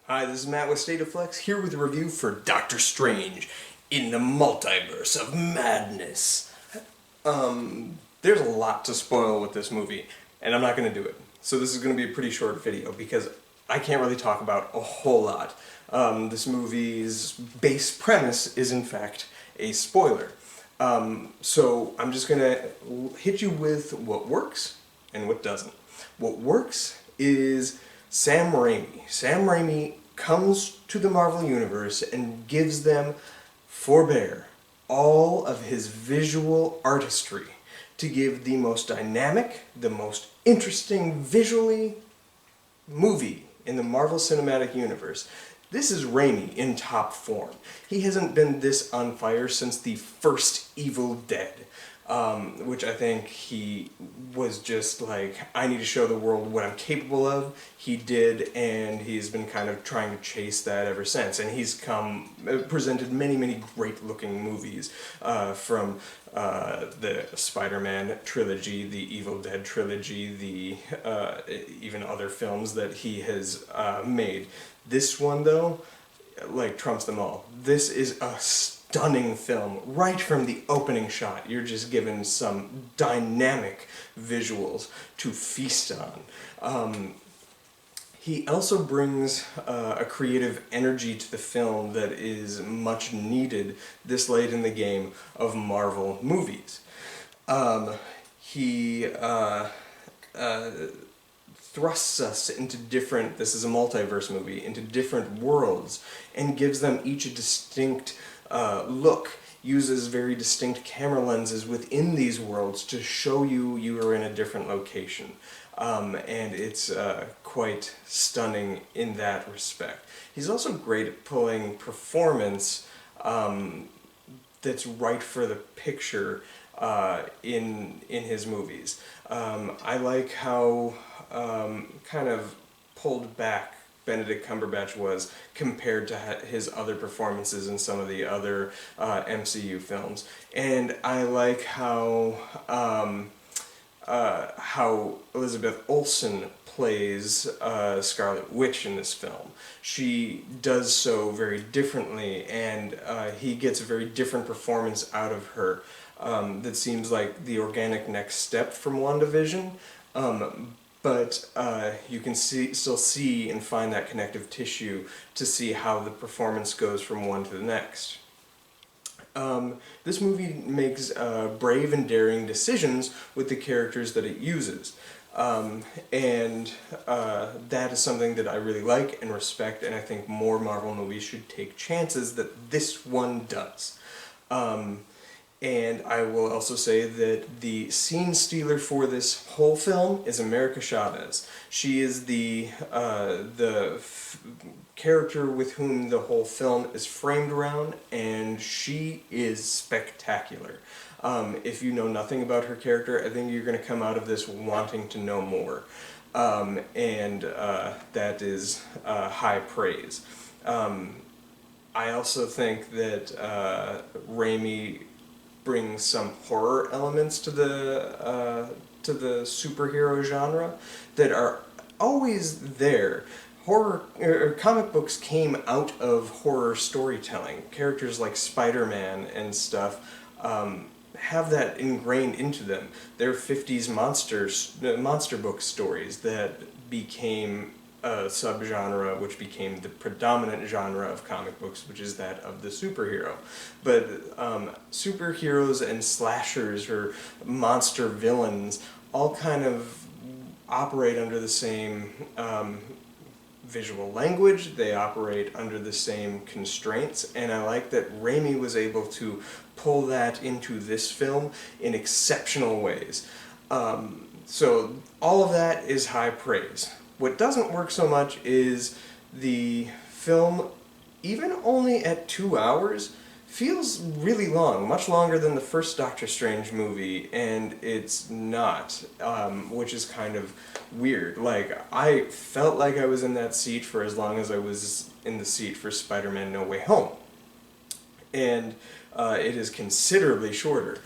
Hi, this is Matt with State of Flex, here with a review for Doctor Strange in the Multiverse of Madness. There's a lot to spoil with this movie, and I'm not going to do it. So this is going to be a pretty short video because I can't really talk about a whole lot. This movie's base premise is in fact a spoiler. So I'm just going to hit you with what works and what doesn't. What works is Sam Raimi. Sam Raimi comes to the Marvel Universe and gives them, forbear, all of his visual artistry to give the most dynamic, the most interesting visually movie in the Marvel Cinematic Universe. This is Raimi in top form. He hasn't been this on fire since the first Evil Dead, which I think he was just like, I need to show the world what I'm capable of. He did, and he's been kind of trying to chase that ever since. And he's presented many great looking movies, from the Spider-Man trilogy, the Evil Dead trilogy, even other films that he has made. This one, though, like, trumps them all. This is a stunning film. Right from the opening shot, you're just given some dynamic visuals to feast on. He also brings a creative energy to the film that is much needed this late in the game of Marvel movies. He thrusts us into different, this is a multiverse movie, into different worlds, and gives them each a distinct look, uses very distinct camera lenses within these worlds to show you are in a different location. And it's quite stunning in that respect. He's also great at pulling performance that's right for the picture in his movies. I like how kind of pulled back Benedict Cumberbatch was compared to his other performances in some of the other MCU films. And I like how Elizabeth Olsen plays Scarlet Witch in this film. She does so very differently, and he gets a very different performance out of her that seems like the organic next step from WandaVision. But you can still see and find that connective tissue to see how the performance goes from one to the next. This movie makes brave and daring decisions with the characters that it uses. And that is something that I really like and respect, and I think more Marvel movies should take chances that this one does. And I will also say that the scene stealer for this whole film is America Chavez. She is the character with whom the whole film is framed around, and she is spectacular. If you know nothing about her character, I think you're going to come out of this wanting to know more. And that is high praise. I also think that Raimi brings some horror elements to the superhero genre that are always there. Horror comic books came out of horror storytelling. Characters like Spider-Man and stuff have that ingrained into them. They're 50s monster book stories that became a subgenre which became the predominant genre of comic books, which is that of the superhero. But superheroes and slashers or monster villains all kind of operate under the same visual language, they operate under the same constraints, and I like that Raimi was able to pull that into this film in exceptional ways. So all of that is high praise. What doesn't work so much is the film, even only at 2 hours, feels really long, much longer than the first Doctor Strange movie, and it's not, which is kind of weird. Like, I felt like I was in that seat for as long as I was in the seat for Spider-Man No Way Home. And it is considerably shorter.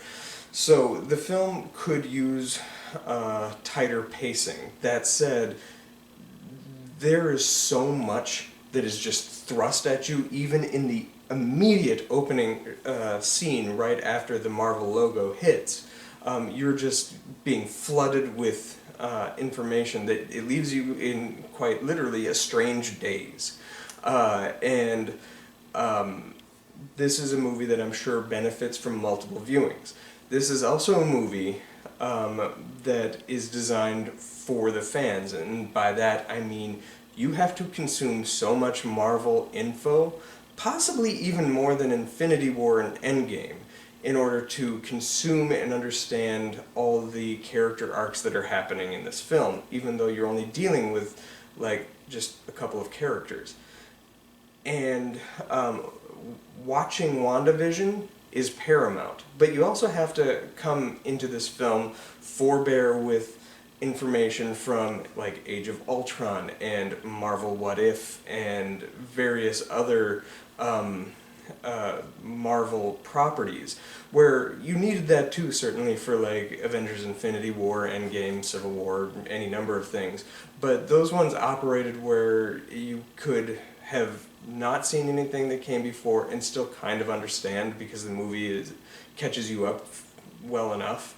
So the film could use tighter pacing. That said, there is so much that is just thrust at you, even in the immediate opening scene right after the Marvel logo hits. You're just being flooded with information that it leaves you in quite literally a strange daze. And this is a movie that I'm sure benefits from multiple viewings. This is also a movie that is designed for the fans, and by that I mean you have to consume so much Marvel info, possibly even more than Infinity War and Endgame, in order to consume and understand all the character arcs that are happening in this film, even though you're only dealing with like just a couple of characters. And watching WandaVision is paramount, but you also have to come into this film forbear with information from like Age of Ultron and Marvel What If and various other Marvel properties, where you needed that too, certainly for like Avengers Infinity War, Endgame, Civil War, any number of things, but those ones operated where you could have not seen anything that came before and still kind of understand because the movie catches you up well enough.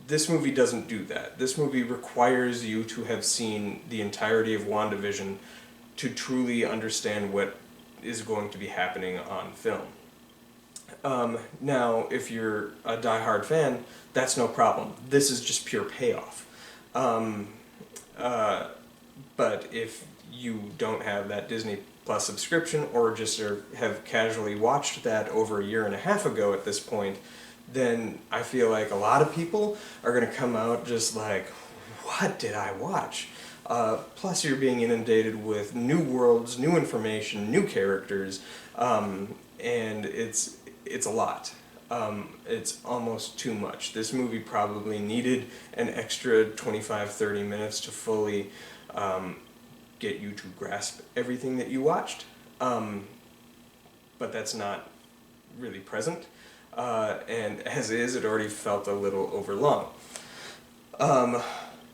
This movie doesn't do that. This movie requires you to have seen the entirety of WandaVision to truly understand what is going to be happening on film. Now, if you're a diehard fan, that's no problem. This is just pure payoff. But if you don't have that Disney Plus subscription, or just have casually watched that over a year and a half ago at this point, then I feel like a lot of people are going to come out just like, what did I watch? Plus you're being inundated with new worlds, new information, new characters, and it's a lot. It's almost too much. This movie probably needed an extra 25-30 minutes to fully get you to grasp everything that you watched, but that's not really present, and as is, it already felt a little overlong.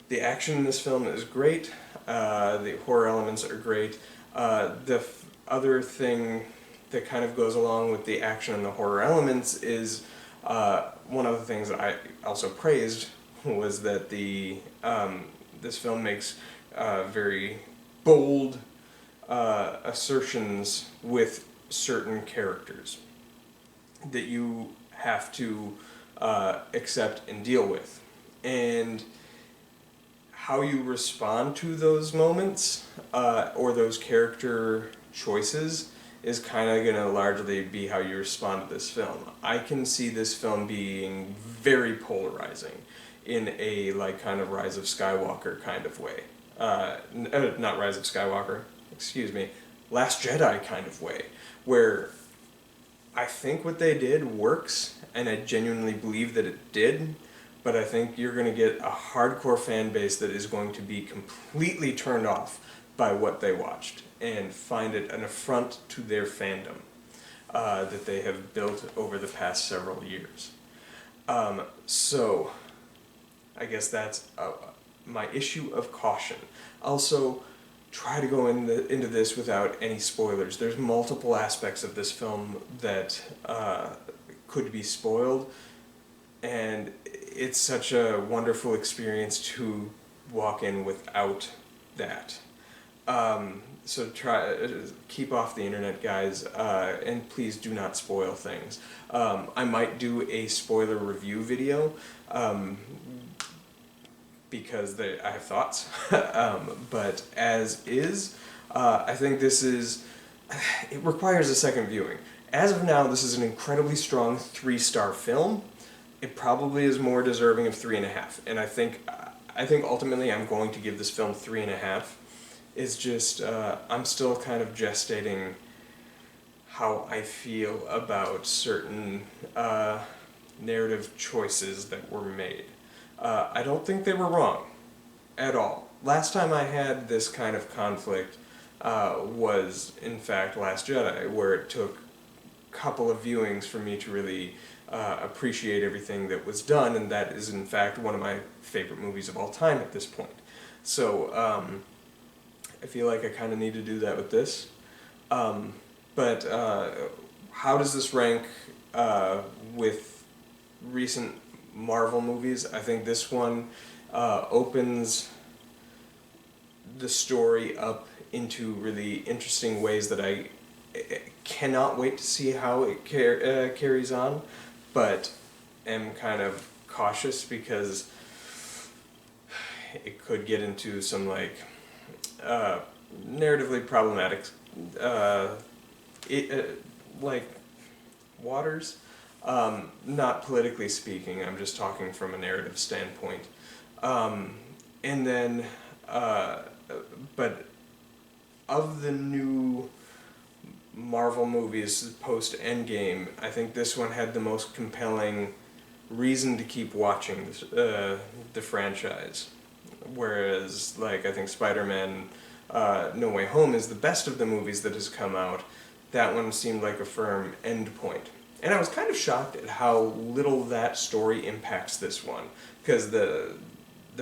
The action in this film is great, the horror elements are great. The other thing that kind of goes along with the action and the horror elements is one of the things that I also praised was that this film makes very bold assertions with certain characters that you have to accept and deal with. And how you respond to those moments or those character choices is kind of going to largely be how you respond to this film. I can see this film being very polarizing in a like kind of Rise of Skywalker kind of way. Not Rise of Skywalker, excuse me, Last Jedi kind of way, where I think what they did works, and I genuinely believe that it did, but I think you're going to get a hardcore fan base that is going to be completely turned off by what they watched and find it an affront to their fandom that they have built over the past several years. So, I guess that's my issue of caution. Also, try to go into this without any spoilers. There's multiple aspects of this film that could be spoiled, and it's such a wonderful experience to walk in without that. So keep off the internet, guys, and please do not spoil things. I might do a spoiler review video, because I have thoughts, but as is, I think it requires a second viewing. As of now, this is an incredibly strong 3-star film. It probably is more deserving of 3.5, and I think ultimately I'm going to give this film 3.5. It's just, I'm still kind of gestating how I feel about certain narrative choices that were made. I don't think they were wrong at all. Last time I had this kind of conflict was, in fact, Last Jedi, where it took a couple of viewings for me to really appreciate everything that was done, and that is, in fact, one of my favorite movies of all time at this point. So, I feel like I kind of need to do that with this. But how does this rank with recent Marvel movies? I think this one opens the story up into really interesting ways that I cannot wait to see how it carries on, but am kind of cautious because it could get into some like narratively problematic like waters. Not politically speaking, I'm just talking from a narrative standpoint. And then, but of the new Marvel movies post Endgame, I think this one had the most compelling reason to keep watching this, the franchise. Whereas, like, I think Spider-Man No Way Home is the best of the movies that has come out. That one seemed like a firm end point. And I was kind of shocked at how little that story impacts this one. Because the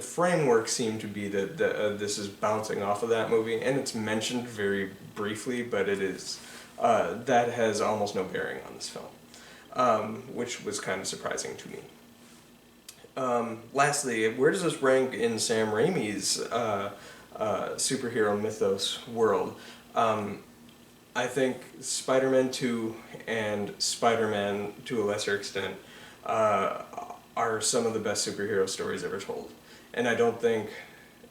framework seemed to be that this is bouncing off of that movie, and it's mentioned very briefly, but it is that has almost no bearing on this film, which was kind of surprising to me. Lastly, where does this rank in Sam Raimi's superhero mythos world? I think Spider-Man 2 and Spider-Man, to a lesser extent, are some of the best superhero stories ever told. And I don't think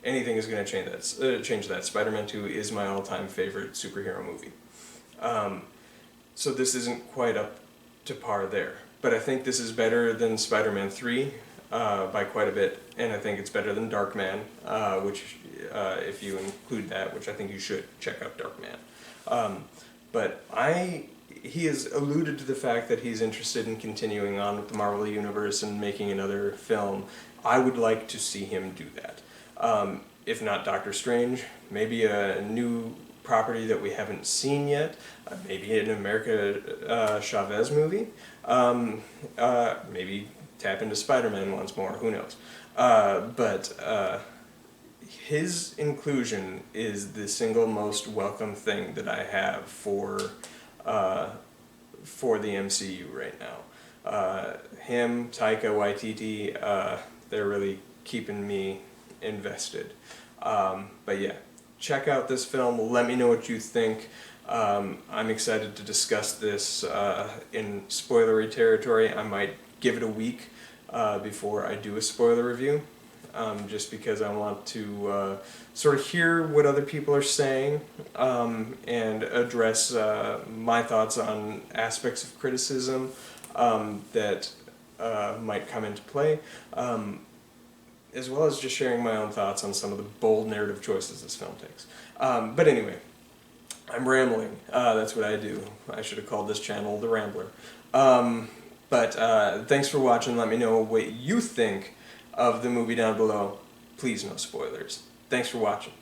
anything is going to change that. Spider-Man 2 is my all-time favorite superhero movie. So this isn't quite up to par there. But I think this is better than Spider-Man 3 by quite a bit. And I think it's better than Darkman, which, if you include that, which I think you should, check out Darkman. But he has alluded to the fact that he's interested in continuing on with the Marvel Universe and making another film. I would like to see him do that. If not Doctor Strange, maybe a new property that we haven't seen yet, maybe an America Chavez movie, maybe tap into Spider-Man once more, who knows. But his inclusion is the single most welcome thing that I have for the MCU right now. Him, Taika Waititi, they're really keeping me invested. But yeah, check out this film. Let me know what you think. I'm excited to discuss this in spoilery territory. I might give it a week before I do a spoiler review. Just because I want to sort of hear what other people are saying and address my thoughts on aspects of criticism that might come into play, as well as just sharing my own thoughts on some of the bold narrative choices this film takes. But anyway, I'm rambling. That's what I do. I should have called this channel The Rambler. But thanks for watching. Let me know what you think of the movie down below. Please, no spoilers. Thanks for watching.